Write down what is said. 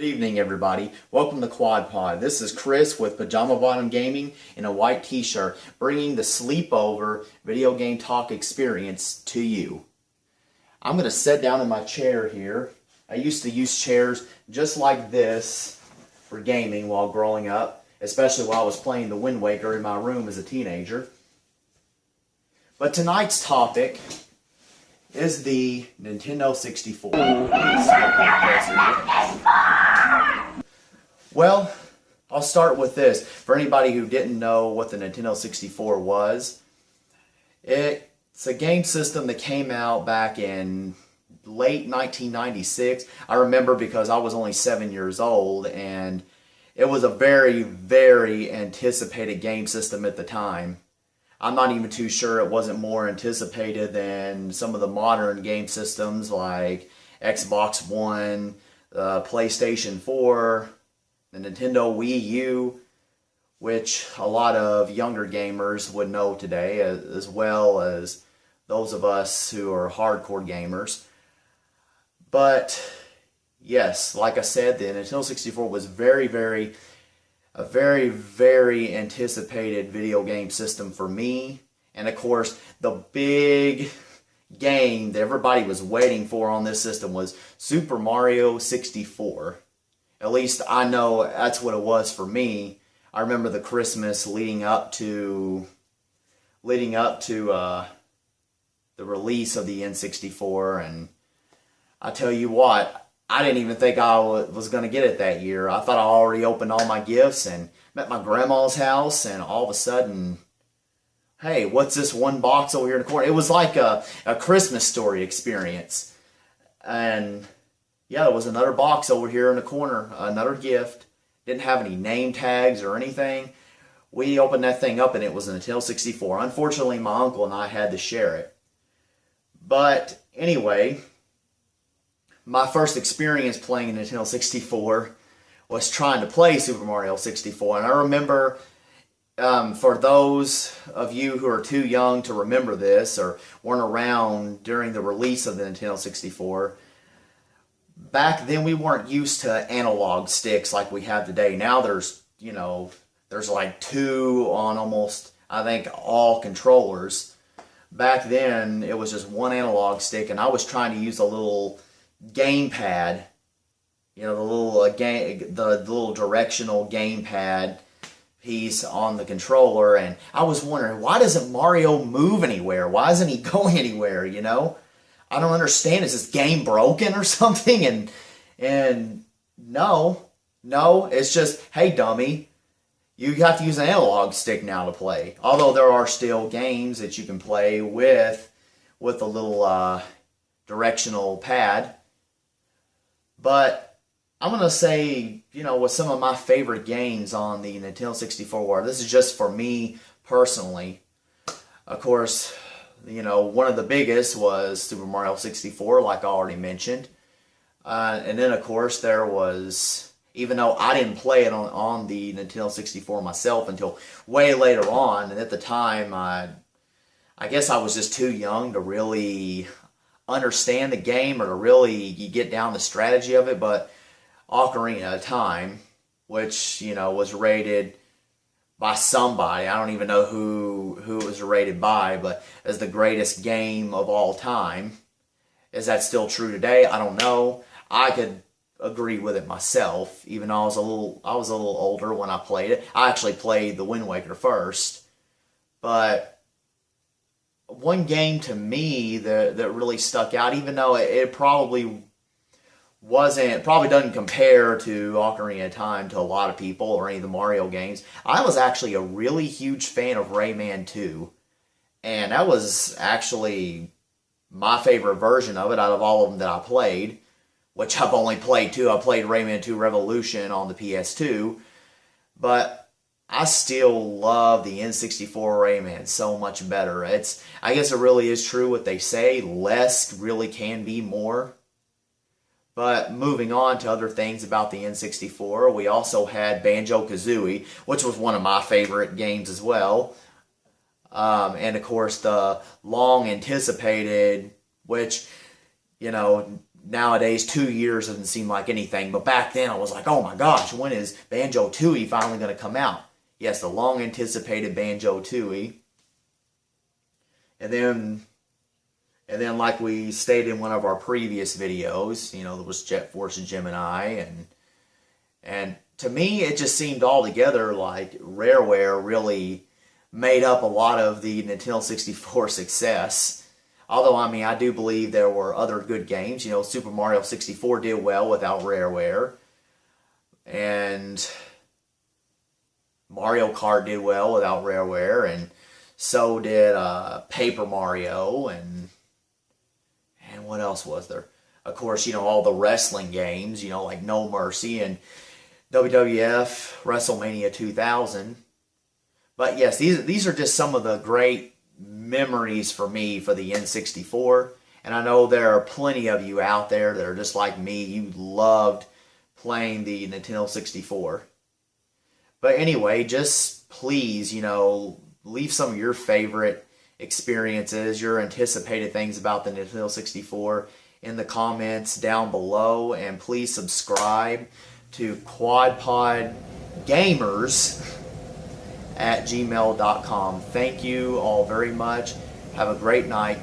Good evening, everybody. Welcome to Quad Pod. This is Chris with Pajama Bottom Gaming in a white t-shirt, bringing the sleepover video game talk experience to you. I'm going to sit down in my chair here. I used to use chairs just like this for gaming while growing up, especially while I was playing the Wind Waker in my room as a teenager. But tonight's topic is the Nintendo 64. Well, I'll start with this. For anybody who didn't know what the Nintendo 64 was, it's a game system that came out back in late 1996. I remember because I was only 7 years old, and it was a very, very anticipated game system at the time. I'm not even too sure it wasn't more anticipated than some of the modern game systems like Xbox One, PlayStation 4, the Nintendo Wii U, which a lot of younger gamers would know today, as well as those of us who are hardcore gamers. But yes, like I said, the Nintendo 64 was a very, very anticipated video game system for me. And of course, the big game that everybody was waiting for on this system was Super Mario 64. At least I know that's what it was for me. I remember the Christmas leading up to the release of the N64, and I tell you what, I didn't even think I was going to get it that year. I thought I already opened all my gifts and met my grandma's house, and all of a sudden, hey, what's this one box over here in the corner? It was like a Christmas Story experience. And yeah, there was another box over here in the corner, another gift. Didn't have any name tags or anything. We opened that thing up and it was a Nintendo 64. Unfortunately, my uncle and I had to share it. But anyway, my first experience playing a Nintendo 64 was trying to play Super Mario 64. And I remember, for those of you who are too young to remember this or weren't around during the release of the Nintendo 64, back then we weren't used to analog sticks like we have today. Now there's like two on almost, I think, all controllers. Back then it was just one analog stick, and I was trying to use a little gamepad, the little directional gamepad piece on the controller, and I was wondering, why doesn't Mario move anywhere? Why isn't he going anywhere? I don't understand. Is this game broken or something? And no, it's just, hey dummy, you have to use an analog stick now to play. Although there are still games that you can play with a little directional pad. But I'm going to say, what some of my favorite games on the Nintendo 64 were. This is just for me personally. Of course, one of the biggest was Super Mario 64, like I already mentioned. And then, of course, there was, even though I didn't play it on the Nintendo 64 myself until way later on, and at the time, I guess I was just too young to really understand the game or to really get down the strategy of it, but Ocarina of Time, which, was rated by somebody, I don't even know who it was rated by, but as the greatest game of all time. Is that still true today? I don't know. I could agree with it myself, even though I was a little older when I played it. I actually played the Wind Waker first, but one game to me that really stuck out, even though it probably doesn't compare to Ocarina of Time to a lot of people or any of the Mario games. I was actually a really huge fan of Rayman 2, and that was actually my favorite version of it out of all of them that I played, which I've only played two. I played Rayman 2 Revolution on the PS2, but I still love the N64 Rayman so much better. I guess it really is true what they say, less really can be more. But moving on to other things about the N64, we also had Banjo-Kazooie, which was one of my favorite games as well. And of course the long anticipated, which, nowadays 2 years doesn't seem like anything, but back then I was like, oh my gosh, when is Banjo-Tooie finally going to come out? Yes, the long anticipated Banjo-Tooie. And then like we stated in one of our previous videos, there was Jet Force and Gemini, and to me it just seemed altogether like Rareware really made up a lot of the Nintendo 64 success. Although, I do believe there were other good games. Super Mario 64 did well without Rareware. And Mario Kart did well without Rareware. And so did Paper Mario. And what else was there? Of course, all the wrestling games, like No Mercy and WWF WrestleMania 2000. But yes, these are just some of the great memories for me for the N64. And I know there are plenty of you out there that are just like me. You loved playing the Nintendo 64. But anyway, just please, leave some of your favorite experiences, your anticipated things about the Nintendo 64 in the comments down below. And please subscribe to QuadPod Gamers at gmail.com. Thank you all very much. Have a great night.